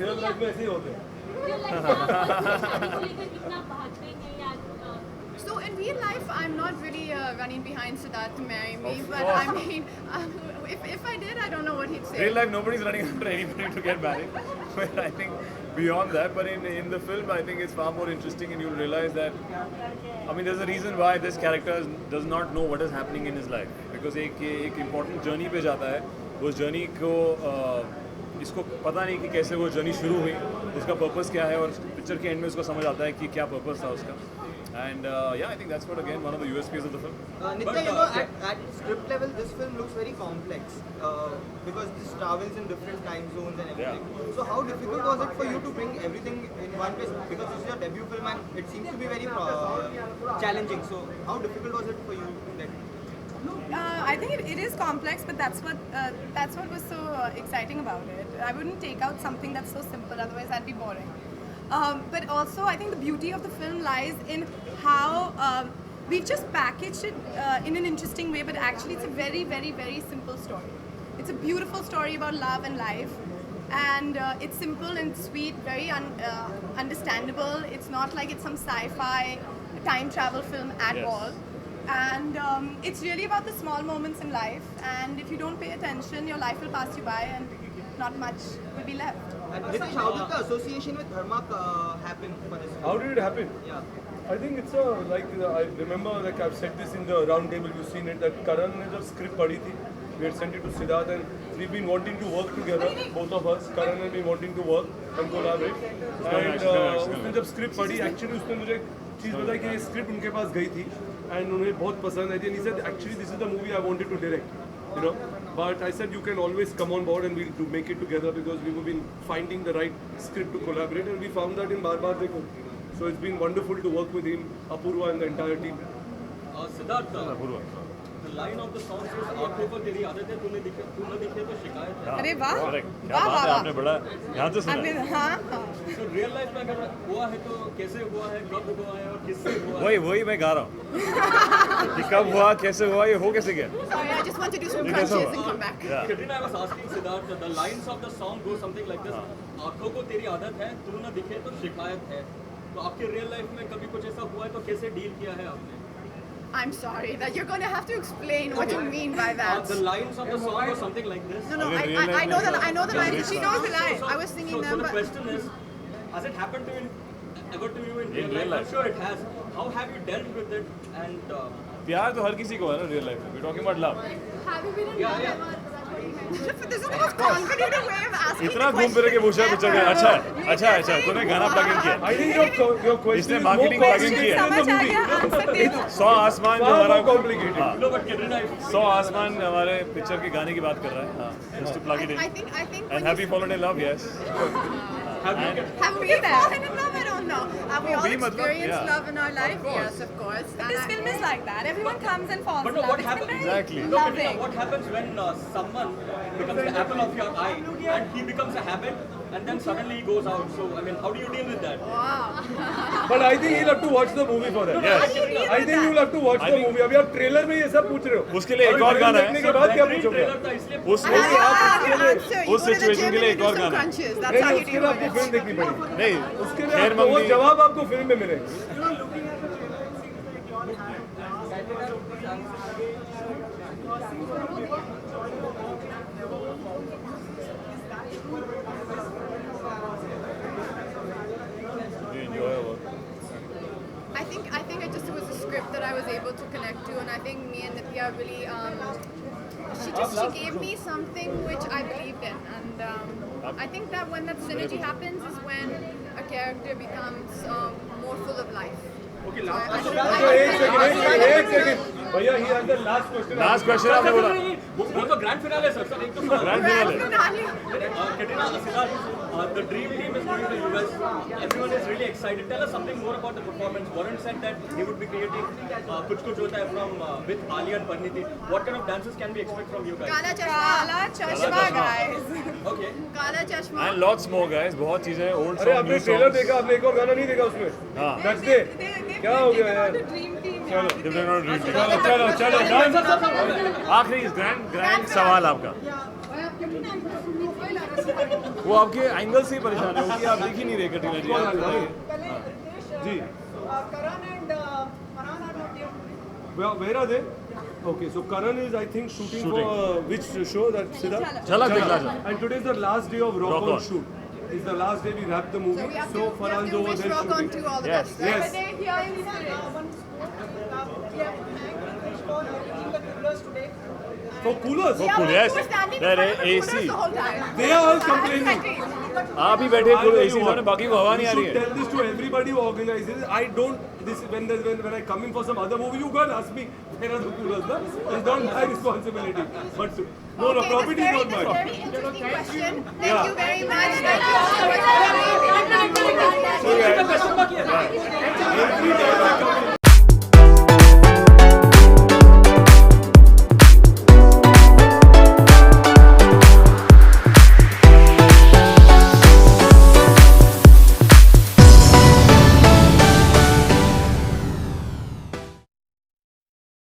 Real life में ऐसे ही होते हैं। So in real life, I'm not really running behind Siddharth to marry me, Of but course. I mean, if I did, I don't know what he'd say. Real life, nobody's running after anybody to get married. But I think beyond that, but in the film, I think it's far more interesting, and you'll realize that. I mean, there's a reason why this character does not know what is happening in his life, because एक important journey पे जाता है. उस journey को इसको पता नहीं कि कैसे वो journey शुरू हुई, उसका purpose क्या है, और picture के end में उसको समझ आता है कि क्या purpose था उसका. And yeah, I think that's what again one of the USPs of the film. Nitya, you know, at script level, this film looks very complex because this travels in different time zones and everything. Yeah. So how difficult was it for you to bring everything in one place? Because this is your debut film and it seems to be very challenging. So how difficult was it for you to get? I think it is complex, but that's what was so exciting about it. I wouldn't take out something that's so simple, otherwise that'd be boring. But also, I think the beauty of the film lies in how we've just packaged it in an interesting way, but actually it's a very, very, very simple story. It's a beautiful story about love and life, and it's simple and sweet, very understandable. It's not like it's some sci-fi time travel film at Yes. all. And it's really about the small moments in life, and if you don't pay attention, your life will pass you by and not much will be left. And Nitish, how did the association with Dharmak happen for this film? How did it happen? Yeah. I think it's a I remember I've said this in the round table, you've seen it, that Karan ने जब script पढ़ी थी, we had sent it to Siddharth and we've been wanting to work together, both of us. Karan and me wanting to work and collaborate. And उसने जब script पढ़ी, actually उसने मुझे एक चीज़ बताई कि ये script उनके पास गई थी and उन्हें बहुत पसंद आई थी. And he said, actually this is the movie I wanted to direct, you know. But I said you can always come on board and we'll make it together because we've been finding the right script to collaborate and we found that in Baar Baar Dekho. So it's been wonderful to work with him, Apurva and the entire team. Siddharth, the line of the song says आंखों को तेरी आदत है, तू न दिखे तो शिकायत है. अरे वाह, Correct. क्या वाह बात वाह है, वाह. आपने बड़ा यहाँ से सुना. आपने हाँ हाँ. So real life में अगर हुआ है तो कैसे हुआ है, कब हुआ है और किससे हुआ है? वही मैं गा रहा हूँ कि कब हुआ, कैसे हुआ, ये हो कैसे गया. Sorry, I just want to do some You crunches guys and come back. Yeah. Katrina, I was asking Siddharth, the lines of the song go something like this. आंखों को तेरी आदत है, तू न दिखे तो शिकायत है. तो आपके रियल लाइफ में कभी कुछ ऐसा हुआ है तो कैसे डील किया है आपने? I'm sorry that you're going to have to explain what you mean by that. The lines of the song go something like this. No, Again, real I life know में that I know the lines. She knows the lines. So- I was singing so them, the but question is, has it happened to you ever to you in real real life? life. I'm sure it has. How have you dealt with it? And प्यार तो हर किसी को है ना real life में. We're talking about love. have you been in Yeah, love yeah. ever? This is the most convoluted way of asking. इतना the घूम फिर के question पूछा ever. पूछा गया. अच्छा तूने गाना प्लग इन किया. I think your question इसने is marketing more plugin किया. समझ आ गया, आंसर दे दो. 100 आसमान जो far हमारा more complicated. हाँ, no, but Katrina, if 100 आसमान हमारे पिक्चर के गाने की बात कर रहा है. हाँ, just to plug it in. I think And when have you fallen in love? Yes. have you have we fallen in love? I don't know. Have we all we मतलब, experienced yeah. love in our life? Yes, of course. This film is like that. Everyone comes and falls But in no, love. what It's happens? been very Exactly. No, Katrina, loving. what happens when someone becomes the apple of your eye and he becomes a habit and then suddenly he goes out? So, I mean, how do you deal with that? Wow. But I think you'll have to watch the movie for that. Yes. I think you'll have to watch I the think- movie. अभी आप trailer में ये सब पूछ रहे हो. उसके लिए एक और गाना देखने है. के बाद क्या बेहतरीन पूछोगे? ट्रेलर था इसलिए उस I have an answer. You उस go to the situation gym के लिए and एक you और do some गाना है. crunches. That's नहीं how नहीं, you उसके deal लिए with आपको it. फिल्म देखनी पड़ेगी. नहीं उसके लिए खैर आपको वो मंगनी जवाब आपको फिल्म में मिलेगा. Do you enjoy your work? I think it just was a script that I was able to connect to, and I think me and Nitya really she gave me something which I believed in, and I think that when that synergy happens is when a character becomes more full of life. Okay, So last I question. think- I एक think- second एक second भैया he has the last question. Last question आपने बोला. वो तो grand finale sir sir एक तो सुना. Grand Grand finale. finale. Katrina, Siddharth, the dream team is going to the US. Everyone is really excited. Tell us something more about the performance. Warren said that he would be creating Kuch Kuch Hota Hai from with Ali and Parniti. What kind of dances can we expect from you guys? Kala Chashma. Kala Chashma, guys. Okay. Kala Chashma. And lots more guys. बहुत चीजें हैं. Old अरे songs, आपने new trailer songs. देखा, आपने एक और गाना नहीं देखा उसमें. हाँ. That's it. क्या हो गया यार? Dream team. Different और dream. चलो चलो चलो. आखिरी ग्रैंड सवाल आपका. वो आपके एंगल से ही परेशान है क्योंकि आप देख ही नहीं रहे कटरीना जी आप बताइए। जी Karan and Farhan are not here. where are they? Okay, so Karan is I think shooting for which show that Siddharth? झलक दिखला जा। And today is the last day of Rock Rock On On. shoot. It's the last day we wrap the movie. We have So to Farhan's over wish there Rock On shooting. to all the Yes. best. Yes. But they're here in spirit. One sport. We have to thank Ritesh for arranging the coolers today. For coolers. Yeah, cool, but yes. you were standing in They're front of the AC. coolers the whole time. They are all I complaining. had to आप ही बैठे I'll tell AC you what, में बाकी को हवा नहीं आ you रही should है। tell this to everybody who organizes. I don't. This when I come in for some other movie, you can't ask me where are the coolers. No? It's not my responsibility. But no, Okay, property is not this mine. very interesting question. Thank Yeah. you very much. Thank you so much. Every time I come in,